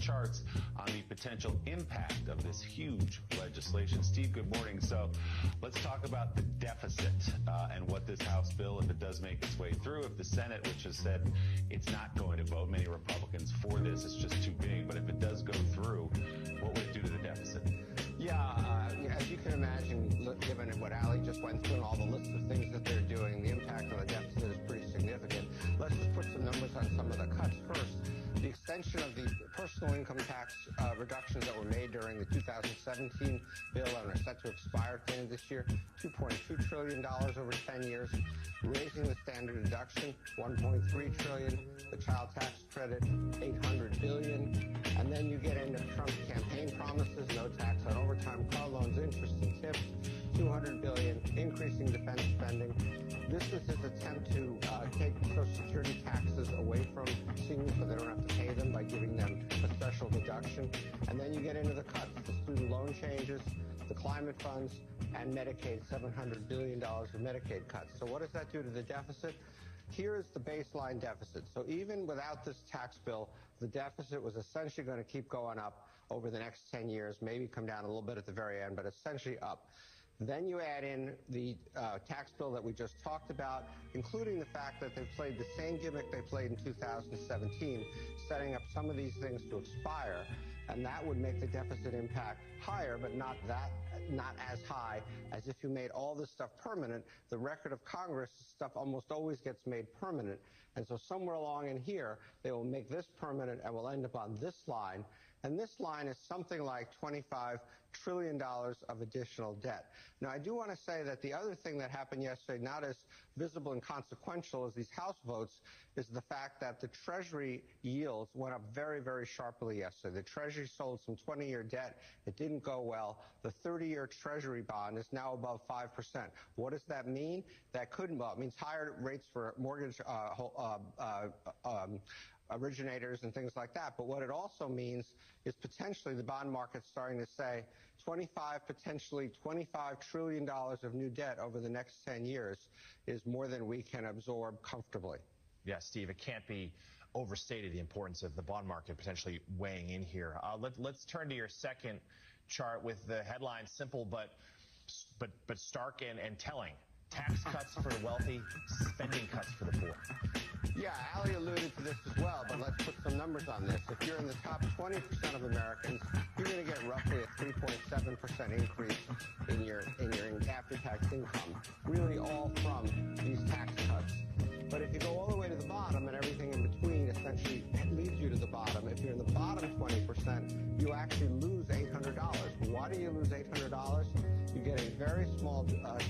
charts on the potential impact of this huge legislation. Steve, good morning. So let's talk about the deficit and what this House bill, if it does make its way through, if the Senate, which has said it's not going to vote, many Republicans for this, it's just too big, but if it does go through, what would it do to the deficit? As you can imagine, given what Ali just went through and all the list of things that they're doing, the impact on the deficit is pretty significant. Let's just put some numbers on some of the cuts first. The extension of the personal income tax reductions that were made during the 2017 bill and are set to expire at the end of this year, $2.2 trillion over 10 years, raising the standard deduction, $1.3 trillion, the child tax credit, $800 billion, and then you get into Trump's campaign promises, no tax on overtime, car loans, interest and tips, $200 billion, increasing defense spending. This is his attempt to take Social Security taxes away from seniors so they don't have to pay them by giving them a special deduction. And then you get into the cuts, the student loan changes, the climate funds, and Medicaid, $700 billion of Medicaid cuts. So what does that do to the deficit? Here is the baseline deficit. So even without this tax bill, the deficit was essentially going to keep going up over the next 10 years, maybe come down a little bit at the very end, but essentially up. Then you add in the tax bill that we just talked about, including the fact that they played the same gimmick they played in 2017, setting up some of these things to expire, and that would make the deficit impact higher, but not as high as if you made all this stuff permanent. The record of Congress, stuff almost always gets made permanent, and so somewhere along in here, they will make this permanent and we'll end up on this line. And this line is something like $25 trillion of additional debt. Now, I do want to say that the other thing that happened yesterday, not as visible and consequential as these House votes, is the fact that the Treasury yields went up very, very sharply yesterday. The Treasury sold some 20-year debt. It didn't go well. The 30-year Treasury bond is now above 5%. What does that mean? That couldn't, well, it means higher rates for mortgage originators and things like that. But what it also means is potentially the bond market's starting to say potentially $25 trillion of new debt over the next 10 years is more than we can absorb comfortably. Yeah, Steve, it can't be overstated the importance of the bond market potentially weighing in here. Let's turn to your second chart with the headline simple but stark and telling. Tax cuts for the wealthy, spending cuts for the poor. Yeah, Ali alluded to this as well, but let's put some numbers on this. If you're in the top 20% of Americans, you're going to get roughly a 3.7% increase in your after-tax income, really all from these tax cuts. But if you go all the way to the bottom and everything in between essentially leads you to the bottom, if you're in the bottom 20%, you actually lose $800. Why do you lose $800? You get a very small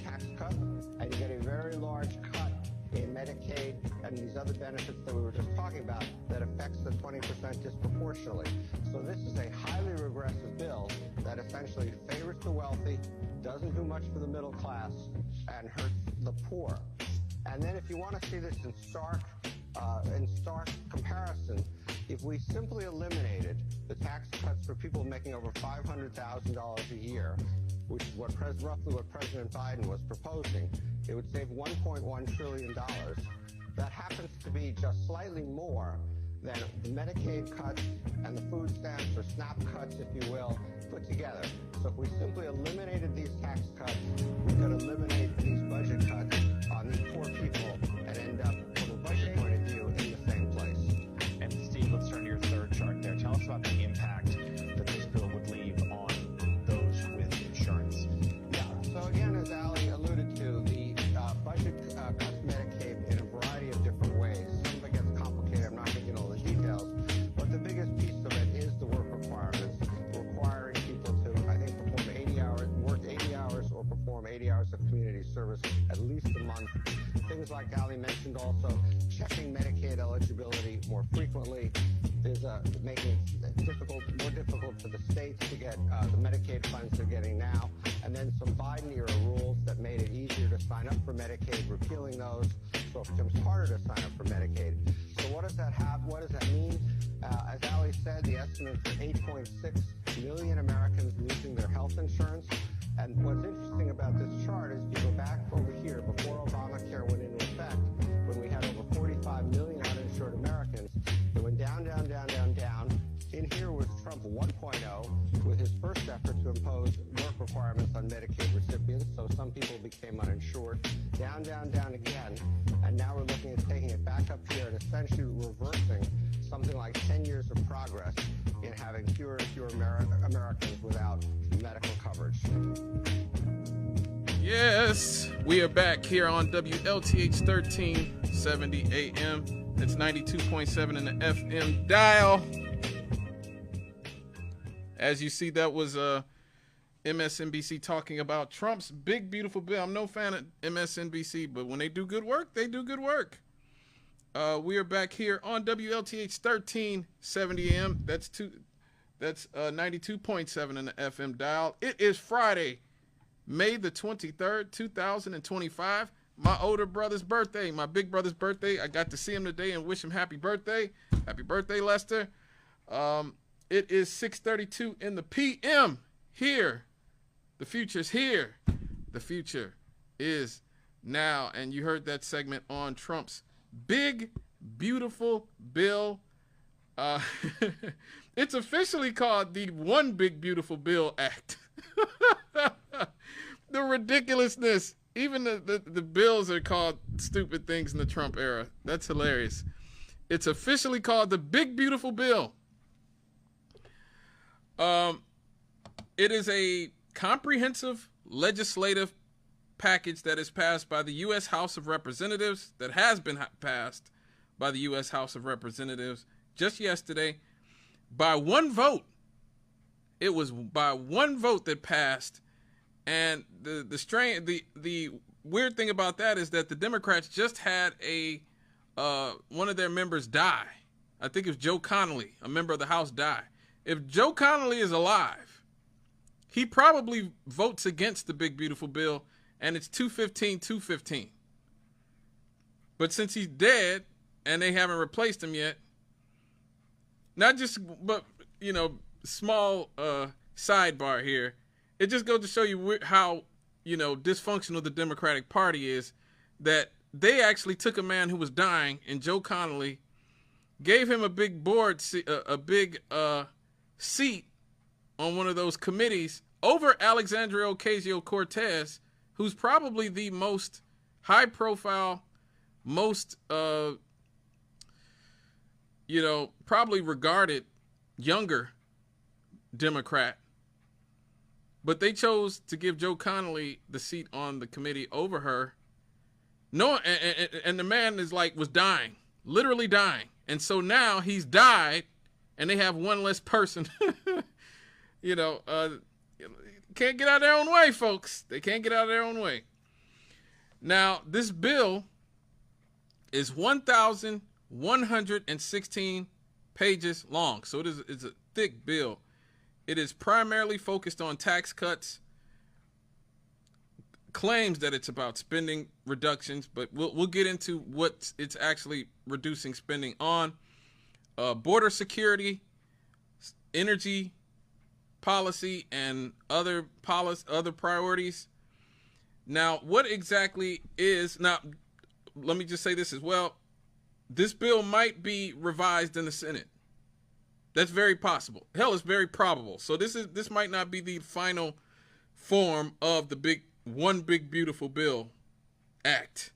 tax cut, and you get a very large cut in Medicaid and these other benefits that we were just talking about that affects the 20% disproportionately. So this is a highly regressive bill that essentially favors the wealthy, doesn't do much for the middle class, and hurts the poor. And then if you want to see this in stark comparison, if we simply eliminated the tax cuts for people making over $500,000 a year, which is roughly what President Biden was proposing, it would save $1.1 trillion. That happens to be just slightly more than the Medicaid cuts and the food stamps or SNAP cuts, if you will, put together. So if we simply eliminated these tax cuts, we could eliminate these budget cuts on these poor people and end up, from a budget point of view, in the same place. And Steve, let's turn to your third chart there. Tell us about the impact that this bill would leave on those with insurance. Yeah, so again, as Ali alluded to, the budget cuts Medicaid in a variety of different ways. Some of it gets complicated. I'm not getting all the details. But the biggest piece of it is the work requirements, requiring people to, I think, work 80 hours or perform 80 hours of community service at least a month. Things like Ali mentioned also, checking Medicaid eligibility more frequently. There's making it more difficult for the states to get the Medicaid funds they're getting now, and then some Biden-era rules that made it easier to sign up for Medicaid, repealing those, so it becomes harder to sign up for Medicaid. So what does that have? What does that mean? As Ali said, the estimates are 8.6 million Americans losing their health insurance. And what's interesting about this chart is if you go back over here, before Obamacare went into effect, when we had over 45 million uninsured Americans, it went down, down, down, down, down. In here was became uninsured. Down, down, down again. And now we're looking at taking it back up here and essentially reversing something like 10 years of progress in having fewer and fewer Americans without medical coverage. Yes, we are back here on WLTH 1370 AM. That's 92.7 in the FM dial. As you see, that was MSNBC talking about Trump's big, beautiful bill. I'm no fan of MSNBC, but when they do good work, they do good work. We are back here on WLTH 1370 AM. That's 92.7 in the FM dial. It is Friday, May the 23rd, 2025. My older brother's birthday, my big brother's birthday. I got to see him today and wish him happy birthday. Happy birthday, Lester. It is 6:32 in the PM here. The future's here. The future is now. And you heard that segment on Trump's big, beautiful bill. It's officially called the One Big Beautiful Bill Act. The ridiculousness. Even the bills are called stupid things in the Trump era. That's hilarious. It's officially called the Big Beautiful Bill. It is a comprehensive legislative package that is passed by the U.S. House of Representatives, that has been passed by the U.S. House of Representatives just yesterday by one vote. It was by one vote that passed. And the weird thing about that is that the Democrats just had one of their members die. I think it was Joe Connolly, a member of the House, die. If Joe Connolly is alive, he probably votes against the Big Beautiful Bill, and it's 215-215. But since he's dead and they haven't replaced him yet, small sidebar here. It just goes to show you how, dysfunctional the Democratic Party is, that they actually took a man who was dying, and Joe Connolly, gave him a big seat on one of those committees over Alexandria Ocasio-Cortez, who's probably the most high-profile, most, probably regarded younger Democrat. But they chose to give Joe Connolly the seat on the committee over her. No, and the man was dying, literally dying. And so now he's died, and they have one less person. Can't get out of their own way, folks. They can't get out of their own way. Now, this bill is 1,116 pages long. So it's a thick bill. It is primarily focused on tax cuts, claims that it's about spending reductions, but we'll get into what it's actually reducing spending on. Border security, energy policy, and other priorities. Now, what exactly is, now, let me just say this as well. This bill might be revised in the Senate. That's very possible. Hell, it's very probable. So this might not be the final form of the One Big Beautiful Bill Act.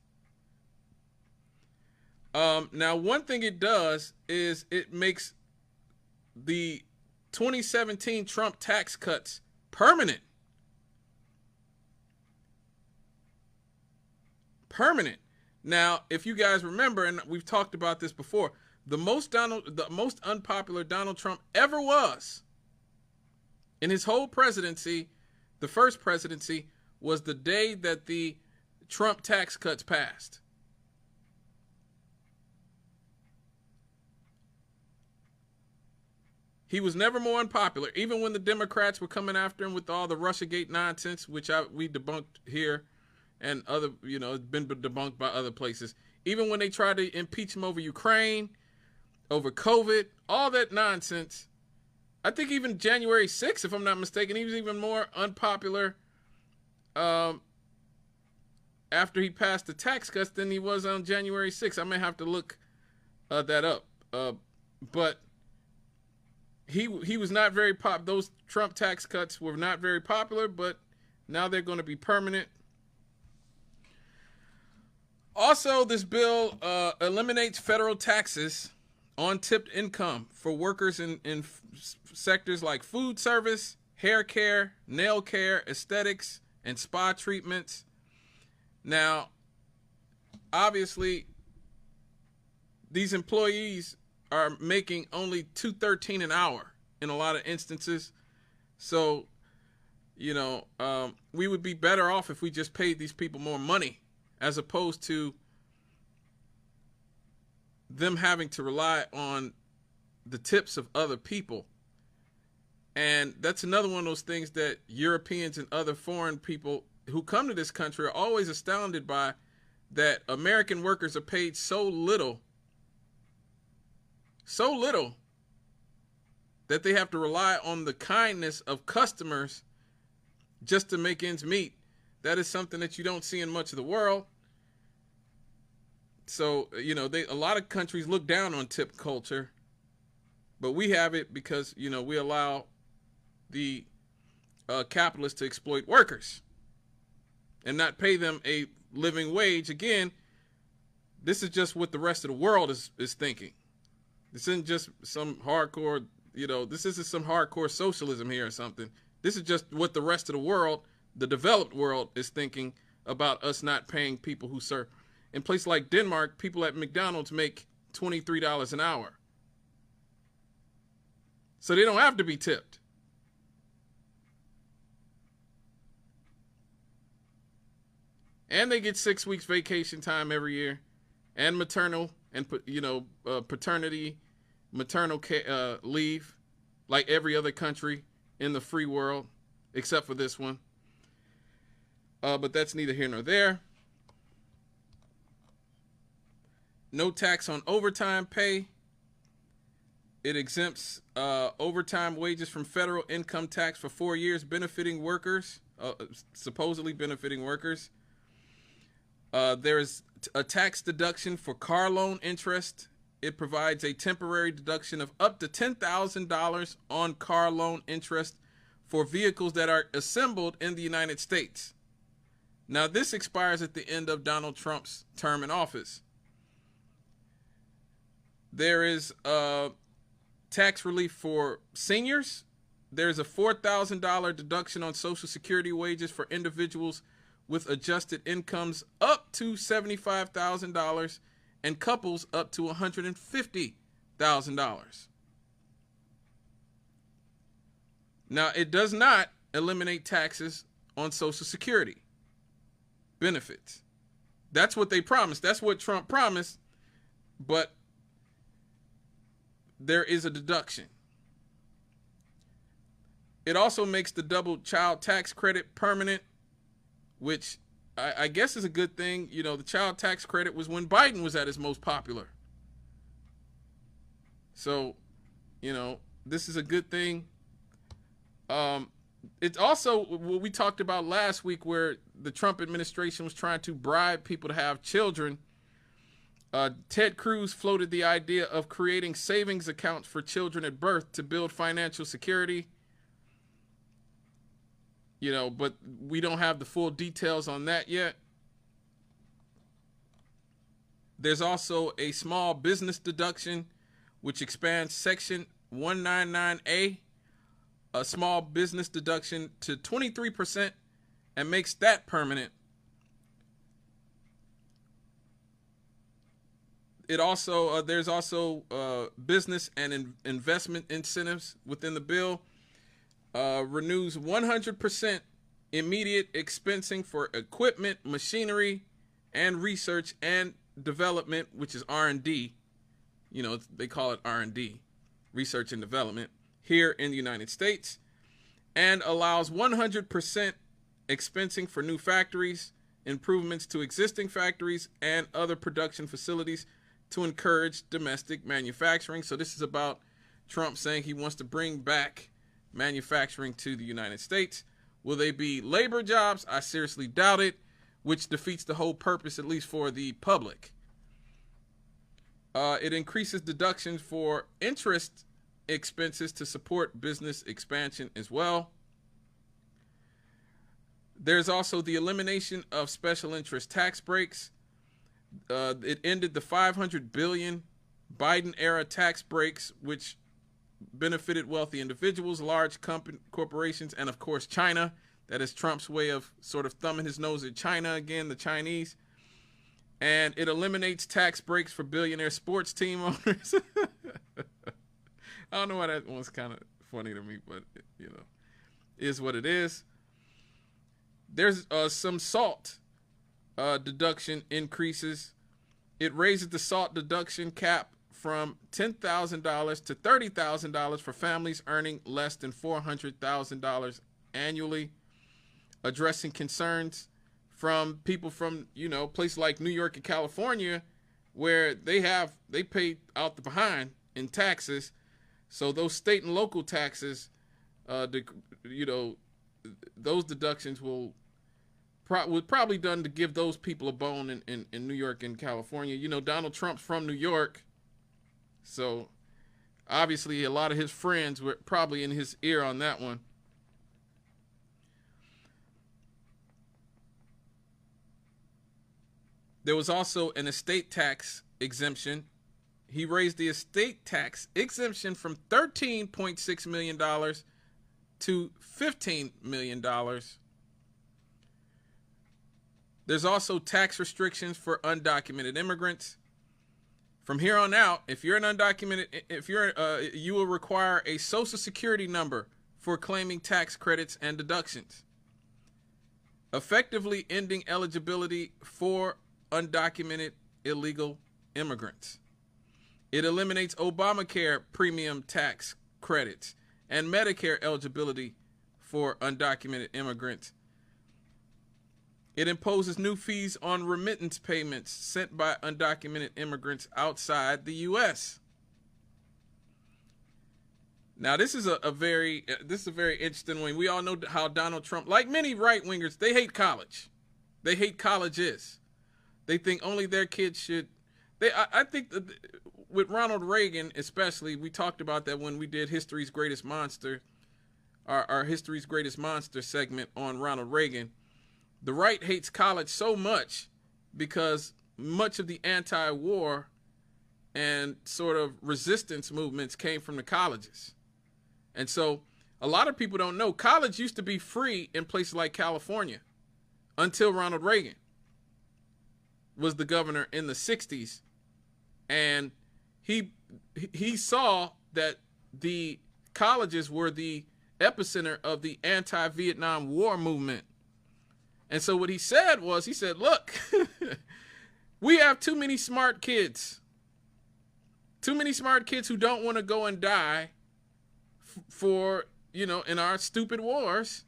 Now, one thing it does is it makes the 2017 Trump tax cuts permanent. Permanent. Now, if you guys remember, and we've talked about this before, the most unpopular Donald Trump ever was in his whole presidency, the first presidency, was the day that the Trump tax cuts passed. He was never more unpopular, even when the Democrats were coming after him with all the Russiagate nonsense, which we debunked here, and other, it's been debunked by other places. Even when they tried to impeach him over Ukraine, over COVID, all that nonsense. I think even January 6th, if I'm not mistaken, he was even more unpopular after he passed the tax cuts than he was on January 6th. I may have to look that up. But he was not very those Trump tax cuts were not very popular, but now they're going to be permanent. Also, this bill eliminates federal taxes on tipped income for workers in sectors like food service, hair care, nail care, aesthetics, and spa treatments. Now, obviously, these employees are making only $2.13 an hour in a lot of instances. So, we would be better off if we just paid these people more money, as opposed to them having to rely on the tips of other people. And that's another one of those things that Europeans and other foreign people who come to this country are always astounded by, that American workers are paid so little that they have to rely on the kindness of customers just to make ends meet. That is something that you don't see in much of the world. So, a lot of countries look down on tip culture, but we have it because, we allow the capitalists to exploit workers and not pay them a living wage. Again, this is just what the rest of the world is thinking. This isn't just some hardcore, this isn't some hardcore socialism here or something. This is just what the rest of the world, the developed world, is thinking about us not paying people who serve. In places like Denmark, people at McDonald's make $23 an hour. So they don't have to be tipped. And they get 6 weeks vacation time every year, and maternal and paternity, maternal leave, like every other country in the free world, except for this one. But that's neither here nor there. No tax on overtime pay. It exempts overtime wages from federal income tax for 4 years, benefiting workers, supposedly benefiting workers. There is a tax deduction for car loan interest. It provides a temporary deduction of up to $10,000 on car loan interest for vehicles that are assembled in the United States. Now, this expires at the end of Donald Trump's term in office. There is tax relief for seniors. There's a $4,000 deduction on Social Security wages for individuals with adjusted incomes up to $75,000 and couples up to $150,000. Now, it does not eliminate taxes on Social Security benefits. That's what they promised. That's what Trump promised. But there is a deduction. It also makes the double child tax credit permanent, which I guess is a good thing. The child tax credit was when Biden was at his most popular. So, this is a good thing. It's also what we talked about last week, where the Trump administration was trying to bribe people to have children. Ted Cruz floated the idea of creating savings accounts for children at birth to build financial security. But we don't have the full details on that yet. There's also a small business deduction, which expands Section 199A, a small business deduction, to 23% and makes that permanent. It also there's also business and investment incentives within the bill. Renews 100% immediate expensing for equipment, machinery, and research and development, which is R&D. They call it R&D, research and development, here in the United States, and allows 100% expensing for new factories, improvements to existing factories, and other production facilities to encourage domestic manufacturing. So this is about Trump saying he wants to bring back manufacturing to the United States. Will they be labor jobs? I seriously doubt it, which defeats the whole purpose, at least for the public. It increases deductions for interest expenses to support business expansion as well. There's also the elimination of special interest tax breaks. It ended the $500 billion Biden-era tax breaks, which benefited wealthy individuals, large corporations, and, of course, China. That is Trump's way of sort of thumbing his nose at China again, the Chinese. And it eliminates tax breaks for billionaire sports team owners. I don't know why that one's kind of funny to me, but, you know, is what it is. There's some SALT deduction increases. It raises the SALT deduction cap from $10,000 to $30,000 for families earning less than $400,000 annually, addressing concerns from people from, you know, places like New York and California, where they pay out the behind in taxes. So those state and local taxes, you know, those deductions would probably done to give those people a bone in New York and California. You know, Donald Trump's from New York, so obviously a lot of his friends were probably in his ear on that one. There was also an estate tax exemption. He raised the estate tax exemption from $13.6 million to $15 million. There's also tax restrictions for undocumented immigrants. From here on out, if you're an undocumented, you will require a Social Security number for claiming tax credits and deductions, effectively ending eligibility for undocumented illegal immigrants. It eliminates Obamacare premium tax credits and Medicare eligibility for undocumented immigrants. It imposes new fees on remittance payments sent by undocumented immigrants outside the U.S. Now, this is a very interesting one. We all know how Donald Trump, like many right-wingers, they hate college. They hate colleges. They think only their kids should. I think that with Ronald Reagan especially, we talked about that when we did History's Greatest Monster, our History's Greatest Monster segment on Ronald Reagan. The right hates college so much because much of the anti-war and sort of resistance movements came from the colleges. And so a lot of people don't know college used to be free in places like California until Ronald Reagan was the governor in the 60s. And he saw that the colleges were the epicenter of the anti-Vietnam War movement. And so what he said was, look, we have too many smart kids. Too many smart kids who don't want to go and die for, you know, in our stupid wars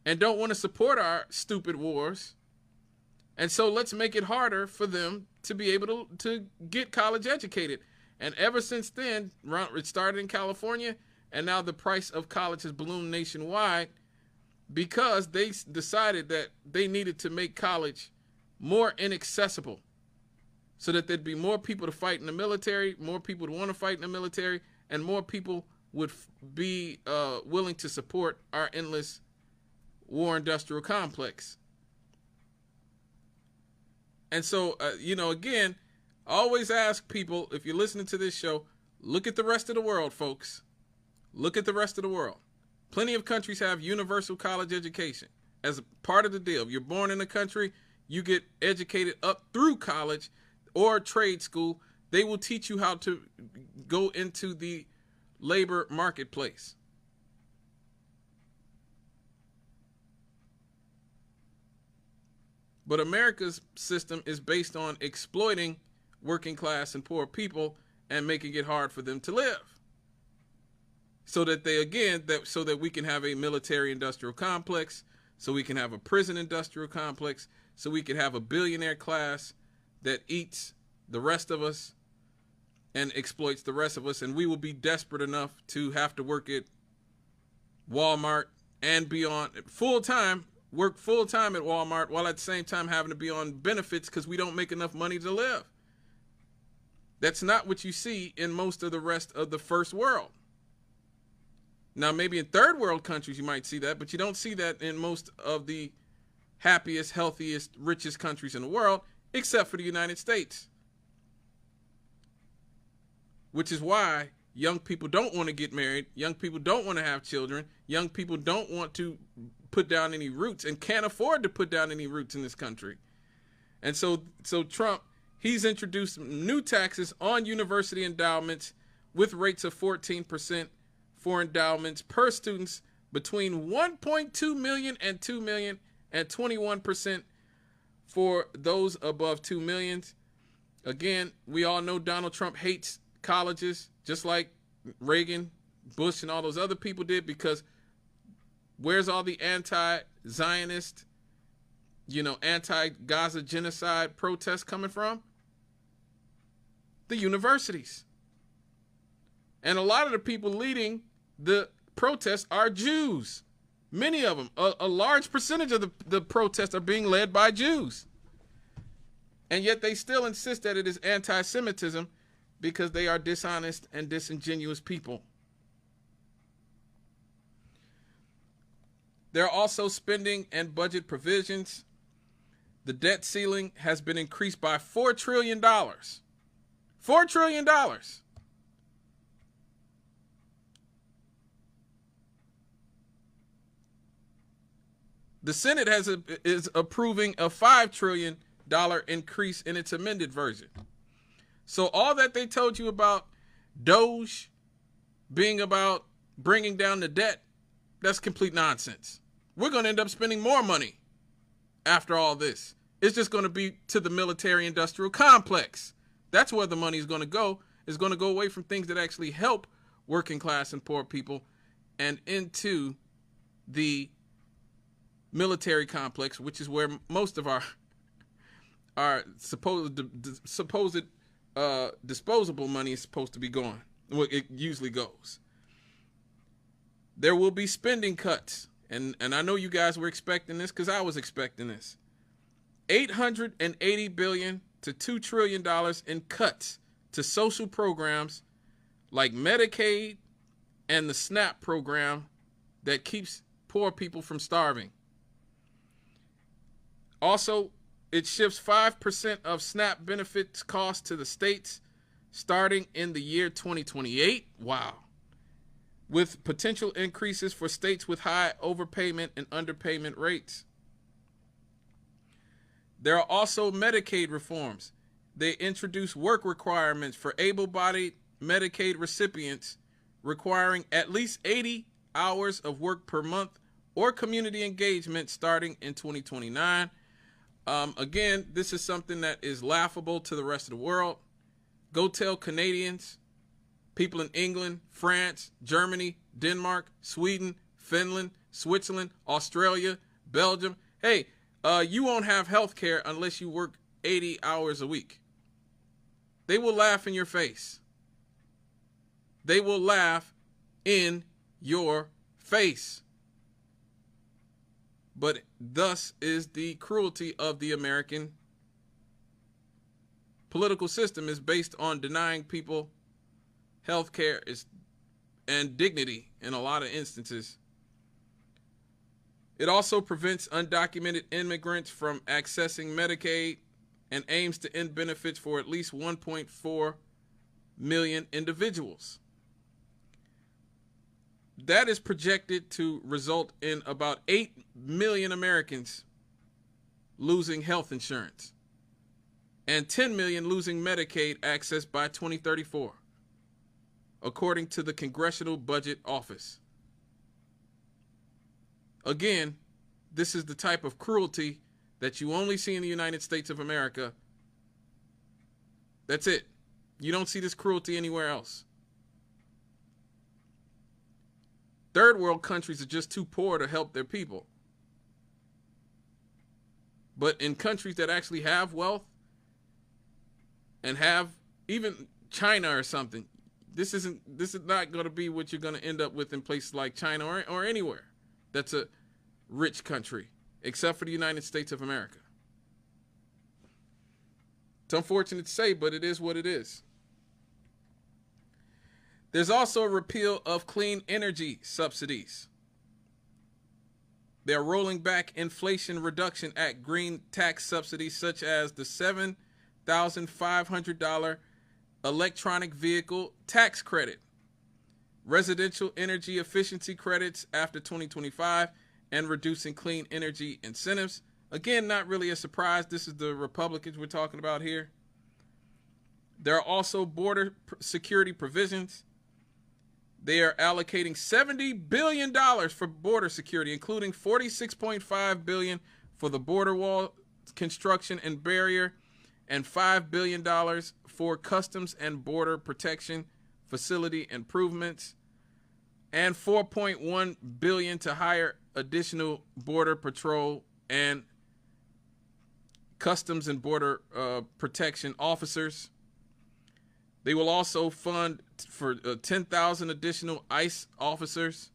and don't want to support our stupid wars. And so let's make it harder for them to be able to get college educated. And ever since then, it started in California, and now the price of college has ballooned nationwide, because they decided that they needed to make college more inaccessible so that there'd be more people to fight in the military, more people to want to fight in the military, and more people would be willing to support our endless war industrial complex. And so, you know, again, I always ask people, if you're listening to this show, look at the rest of the world, folks. Look at the rest of the world. Plenty of countries have universal college education as a part of the deal. If you're born in a country, you get educated up through college or trade school. They will teach you how to go into the labor marketplace. But America's system is based on exploiting working class and poor people and making it hard for them to live. So that so that we can have a military industrial complex, so we can have a prison industrial complex, so we can have a billionaire class that eats the rest of us and exploits the rest of us. And we will be desperate enough to have to work at Walmart and be on work full time at Walmart, while at the same time having to be on benefits because we don't make enough money to live. That's not what you see in most of the rest of the first world. Now, maybe in third world countries you might see that, but you don't see that in most of the happiest, healthiest, richest countries in the world. except for the United States. Which is why young people don't want to get married. Young people don't want to have children. Young people don't want to put down any roots and can't afford to put down any roots in this country. And so Trump, he's introduced new taxes on university endowments with rates of 14% for endowments per students between 1.2 million and 2 million, and 21% for those above 2 million. Again, we all know Donald Trump hates colleges, just like Reagan, Bush, and all those other people did, because where's all the anti-Zionist, anti-Gaza genocide protests coming from? The universities. And a lot of the people leading the protests are Jews. Many of them, a large percentage of the protests are being led by Jews. And yet they still insist that it is anti-Semitism because they are dishonest and disingenuous people. There are also spending and budget provisions. The debt ceiling has been increased by $4 trillion. $4 trillion. The Senate is approving a $5 trillion increase in its amended version. So all that they told you about Doge being about bringing down the debt, that's complete nonsense. We're going to end up spending more money after all this. It's just going to be to the military-industrial complex. That's where the money is going to go. It's going to go away from things that actually help working class and poor people and into the military complex, which is where most of our supposed disposable money is supposed to be going. Well, it usually goes. There will be spending cuts, and I know you guys were expecting this because I was expecting this. $880 billion to $2 trillion in cuts to social programs like Medicaid and the SNAP program that keeps poor people from starving. Also, it shifts 5% of SNAP benefits costs to the states starting in the year 2028. Wow. With potential increases for states with high overpayment and underpayment rates. There are also Medicaid reforms. They introduce work requirements for able-bodied Medicaid recipients requiring at least 80 hours of work per month or community engagement starting in 2029. Again, this is something that is laughable to the rest of the world. Go tell Canadians, people in England, France, Germany, Denmark, Sweden, Finland, Switzerland, Australia, Belgium, hey, you won't have health care unless you work 80 hours a week. They will laugh in your face. They will laugh in your face. But thus is the cruelty of the American political system, is based on denying people health care and dignity in a lot of instances. It also prevents undocumented immigrants from accessing Medicaid and aims to end benefits for at least 1.4 million individuals. That is projected to result in about 8 million Americans losing health insurance and 10 million losing Medicaid access by 2034, according to the Congressional Budget Office. Again, this is the type of cruelty that you only see in the United States of America. That's it. You don't see this cruelty anywhere else. Third world countries are just too poor to help their people. But in countries that actually have wealth and have even China or something, this is not going to be what you're going to end up with in places like China or anywhere that's a rich country, except for the United States of America. It's unfortunate to say, but it is what it is. There's also a repeal of clean energy subsidies. They're rolling back Inflation Reduction Act green tax subsidies such as the $7,500 electronic vehicle tax credit, residential energy efficiency credits after 2025, and reducing clean energy incentives. Again, not really a surprise. This is the Republicans we're talking about here. There are also border security provisions. They are allocating $70 billion for border security, including $46.5 billion for the border wall construction and barrier, and $5 billion for customs and border protection facility improvements, and $4.1 billion to hire additional border patrol and customs and border protection officers. They will also fund for 10,000 additional ICE officers,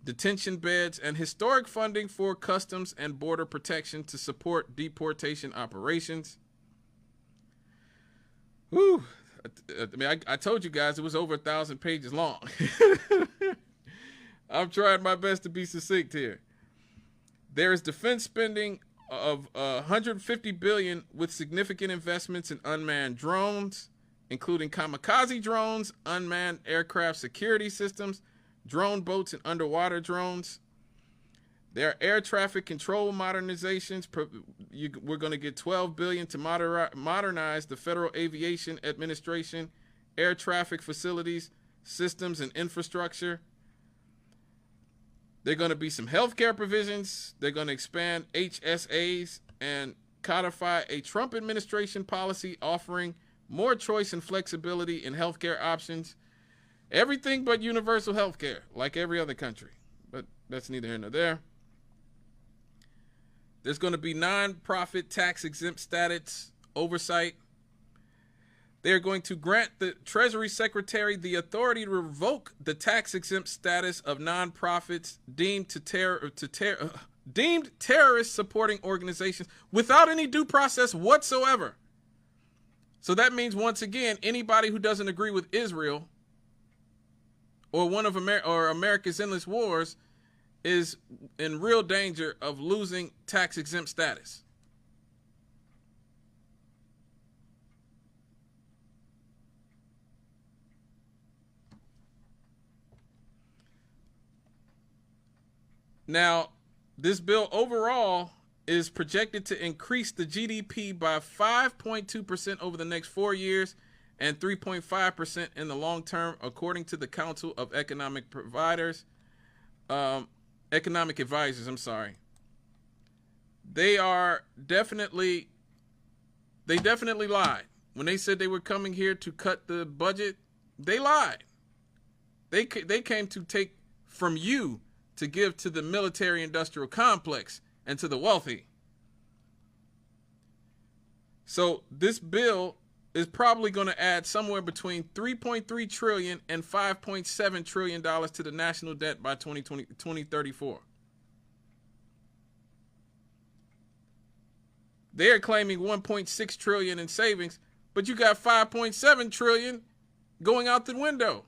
detention beds, and historic funding for customs and border protection to support deportation operations. Whew. I mean, I told you guys it was over 1,000 pages long. I'm trying my best to be succinct here. There is defense spending of $150 billion with significant investments in unmanned drones, including kamikaze drones, unmanned aircraft security systems, drone boats, and underwater drones. There are air traffic control modernizations. We're going to get $12 billion to modernize the Federal Aviation Administration, air traffic facilities, systems, and infrastructure. There are going to be some healthcare provisions. They're going to expand HSAs and codify a Trump administration policy offering more choice and flexibility in healthcare options. Everything but universal healthcare, like every other country. But that's neither here nor there. There's going to be nonprofit tax-exempt status oversight. They're going to grant the Treasury Secretary the authority to revoke the tax-exempt status of nonprofits deemed terrorist-supporting organizations without any due process whatsoever. So that means, once again, anybody who doesn't agree with Israel or one of America's endless wars is in real danger of losing tax-exempt status. Now, this bill overall is projected to increase the GDP by 5.2% over the next 4 years and 3.5% in the long term, according to the Council of Economic Advisors. They definitely lied. When they said they were coming here to cut the budget, they lied. They came to take from you to give to the military-industrial complex and to the wealthy. So this bill is probably going to add somewhere between $3.3 trillion and $5.7 trillion to the national debt by 2034. They are claiming $1.6 trillion in savings, but you got $5.7 trillion going out the window.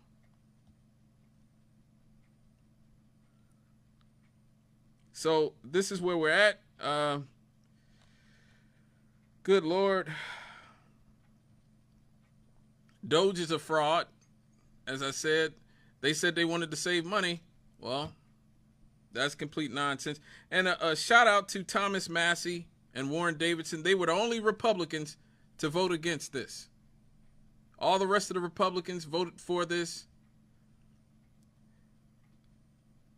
So this is where we're at. Good Lord. Doge is a fraud. As I said, they said they wanted to save money. Well, that's complete nonsense. And a shout out to Thomas Massey and Warren Davidson. They were the only Republicans to vote against this. All the rest of the Republicans voted for this.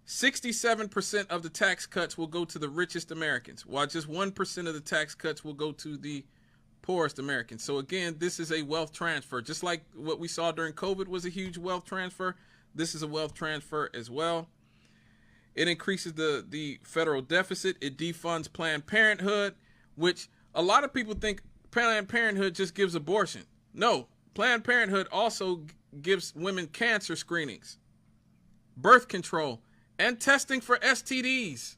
67% of the tax cuts will go to the richest Americans, while just 1% of the tax cuts will go to the poorest Americans. So again, this is a wealth transfer. Just like what we saw during COVID was a huge wealth transfer, this is a wealth transfer as well. It increases the federal deficit. It defunds Planned Parenthood, which a lot of people think Planned Parenthood just gives abortion. No, Planned Parenthood also gives women cancer screenings, birth control, and testing for STDs.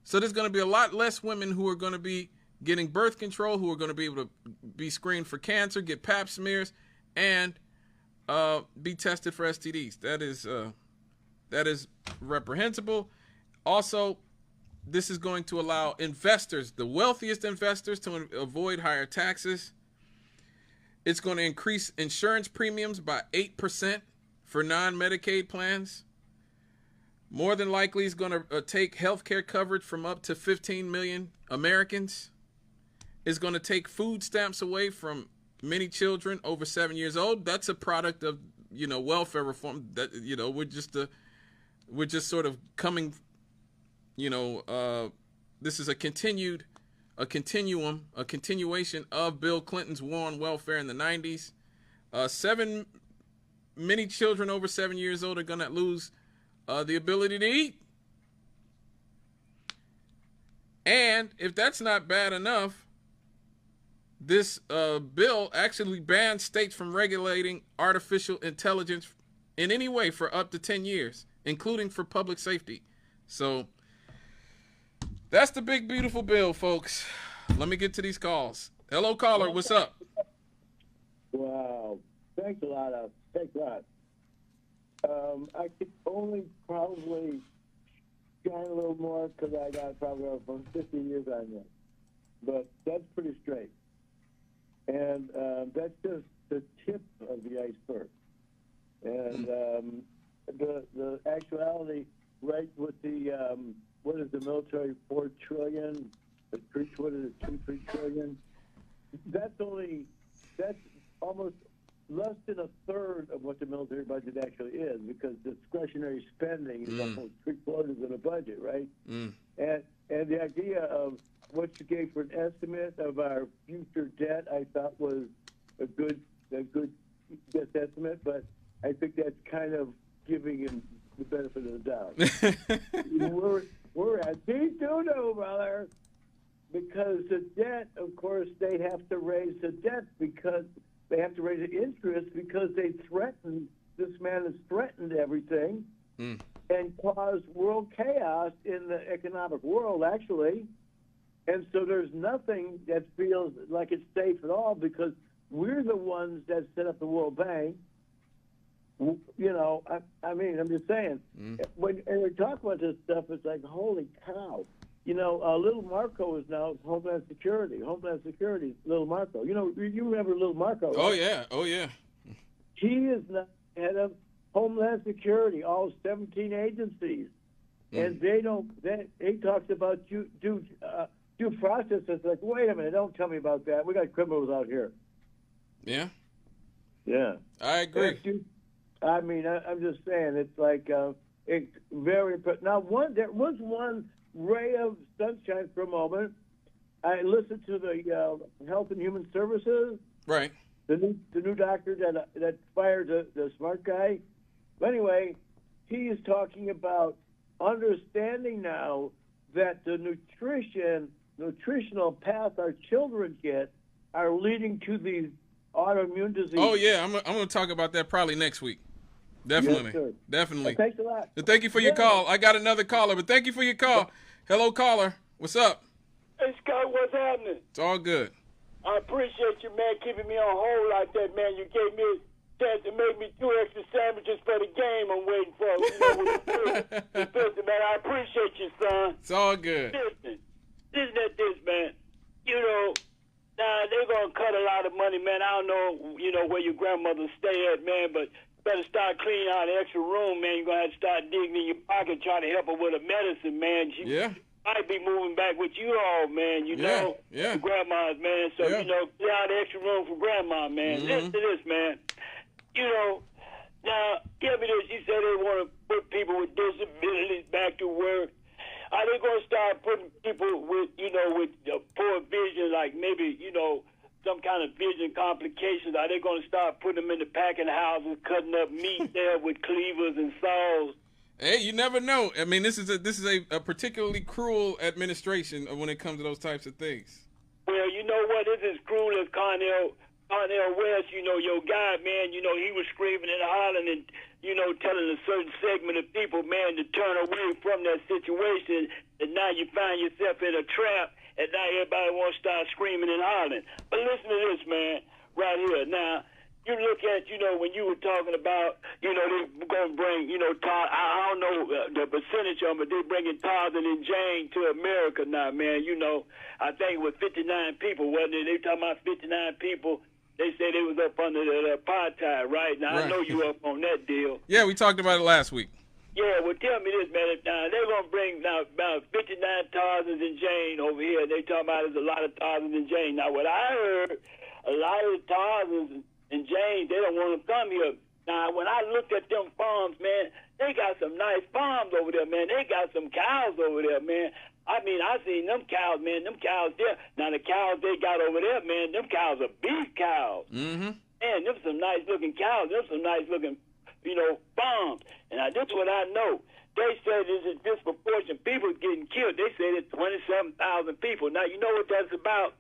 So there's going to be a lot less women who are going to be getting birth control, who are going to be able to be screened for cancer, get pap smears, and be tested for STDs. That is reprehensible. Also, this is going to allow investors, the wealthiest investors, to avoid higher taxes. It's going to increase insurance premiums by 8% for non-Medicaid plans. More than likely, it's going to take health care coverage from up to 15 million Americans. It's going to take food stamps away from many children over 7 years old. That's a product of, welfare reform. That, we're just sort of coming, this is a continuation of Bill Clinton's war on welfare in the 90s. Many children over 7 years old are going to lose the ability to eat. And if that's not bad enough, this bill actually bans states from regulating artificial intelligence in any way for up to 10 years, including for public safety. So that's the big, beautiful bill, folks. Let me get to these calls. Hello, caller. What's up? Wow. Thanks a lot. Thanks a lot. I could only probably shine a little more because I got probably over 50 years on this. But that's pretty straight. And that's just the tip of the iceberg. And the actuality, right, with the, what is the military, $4 trillion, the what is it, $2-3 trillion? That's almost less than a third of what the military budget actually is, because discretionary spending is almost 3/4 of the budget, right? And the idea of what you gave for an estimate of our future debt, I thought was a good guess estimate, but I think that's kind of giving him the benefit of the doubt. we're at D2, brother, because the debt, of course, they have to raise the debt because they have to raise the interest because they threatened, this man has threatened everything and caused world chaos in the economic world, actually. And so there's nothing that feels like it's safe at all because we're the ones that set up the World Bank. I mean, I'm just saying, when we talk about this stuff, it's like, holy cow. Little Marco is now Homeland Security, Little Marco. You remember Little Marco, right? Oh, yeah. He is now head of Homeland Security, all 17 agencies. And he talks about due process. It's like, wait a minute, don't tell me about that. We got criminals out here. Yeah. Yeah. I agree. I'm just saying, it's like, it's very impressive. Now, there was one ray of sunshine for a moment. I listened to the Health and Human Services. Right. The new doctor that fired the smart guy. But anyway, he is talking about understanding now that the nutritional path our children get are leading to these autoimmune diseases. Oh yeah, I'm going to talk about that probably next week. Definitely. Yes, sir. Definitely. Thanks a lot. Thank you for your call. I got another caller, but thank you for your call. Hello, caller. What's up? Hey, Scott, what's happening? It's all good. I appreciate you, man, keeping me on hold like that, man. You gave me a chance to make me 2 extra sandwiches for the game I'm waiting for. Listen, man, I appreciate you, son. It's all good. Listen at this, man. Now they're going to cut a lot of money, man. I don't know, where your grandmother stay at, man, but better start cleaning out the extra room, man. You're going to have to start digging in your pocket trying to help her with her medicine, man. She might be moving back with you all, man, Yeah. grandma's, man. So, Yeah. clear out the extra room for grandma, man. Listen to this, man. Now, give me this. You said they want to put people with disabilities back to work. Are they going to start putting people with poor vision, like maybe, some kind of vision complications? Are they going to start putting them in the packing houses, cutting up meat there with cleavers and saws? Hey, you never know. I mean, this is a particularly cruel administration when it comes to those types of things. Well, you know what? This is cruel as Cornel West, your guy, man, he was screaming and hollering and, telling a certain segment of people, man, to turn away from that situation. And now you find yourself in a trap, and now everybody wants to start screaming and hollering. But listen to this, man, right here. Now, you look at, when you were talking about, they're going to bring, I don't know the percentage of them, but they're bringing Tarzan and Jane to America now, man. I think it was 59 people, wasn't it? They talking about 59 people. They said they was up under the apartheid, right? Now, I know you up on that deal. Yeah, we talked about it last week. Yeah, well, tell me this, man. Now, they're going to bring about 59 Tarzans and Jane over here. They talking about there's a lot of Tarzans and Jane. Now, what I heard, a lot of the Tarzans and Jane, they don't want to come here. Now, when I looked at them farms, man, they got some nice farms over there, man. They got some cows over there, man. I mean, I seen them cows, man. Them cows there. Now, the cows they got over there, man, them cows are beef cows. Mm-hmm. Man, them some nice-looking cows. Them some nice-looking, farms. And this is what I know. They said there's a disproportion. People getting killed. They said it's 27,000 people. Now, you know what that's about?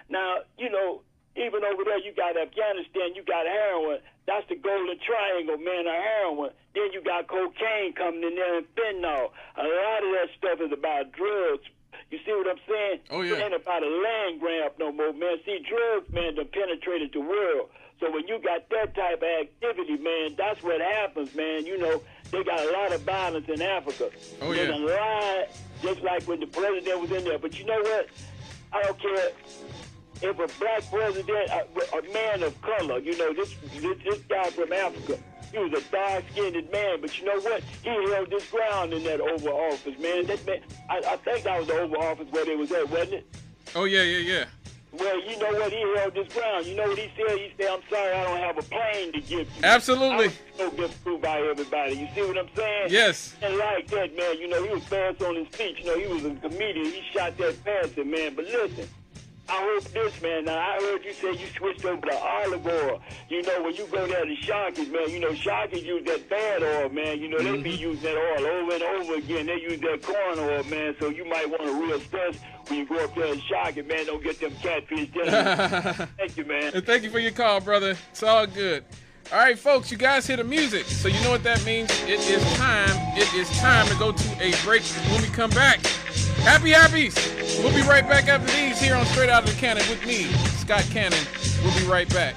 Now, even over there, you got Afghanistan, you got heroin. That's the golden triangle, man, of heroin. Then you got cocaine coming in there and fentanyl. A lot of that stuff is about drugs. You see what I'm saying? Oh, yeah. It ain't about a land grab no more, man. See, drugs, man, done penetrated the world. So when you got that type of activity, man, that's what happens, man. They got a lot of violence in Africa. Oh, they yeah. done lied, just like when the president was in there. But you know what? I don't care. If a black president, a man of color, this guy from Africa, he was a dark-skinned man, but you know what? He held his ground in that Oval Office, man. That man, I think that was the Oval Office where they was at, wasn't it? Oh, yeah. Well, you know what? He held his ground. You know what he said? He said, I'm sorry, I don't have a plane to give you. Absolutely. I was so disapproved by everybody. You see what I'm saying? Yes. And like that, man, he was fast on his feet. He was a comedian. He shot that past him, man. But listen, I hope this, man. Now, I heard you say you switched over to olive oil. When you go there to Sharky's, man, Sharky's use that bad oil, man. They be using that oil over and over again. They use that corn oil, man. So you might want to reassess when you go up there and Sharky, man. Don't get them catfish dinner. Thank you, man. And thank you for your call, brother. It's all good. All right, folks, you guys hear the music. So you know what that means. It is time. It is time to go to a break. When we come back, Happy. We'll be right back after these here on Straight Out of the Cannon with me, Scott Cannon. We'll be right back.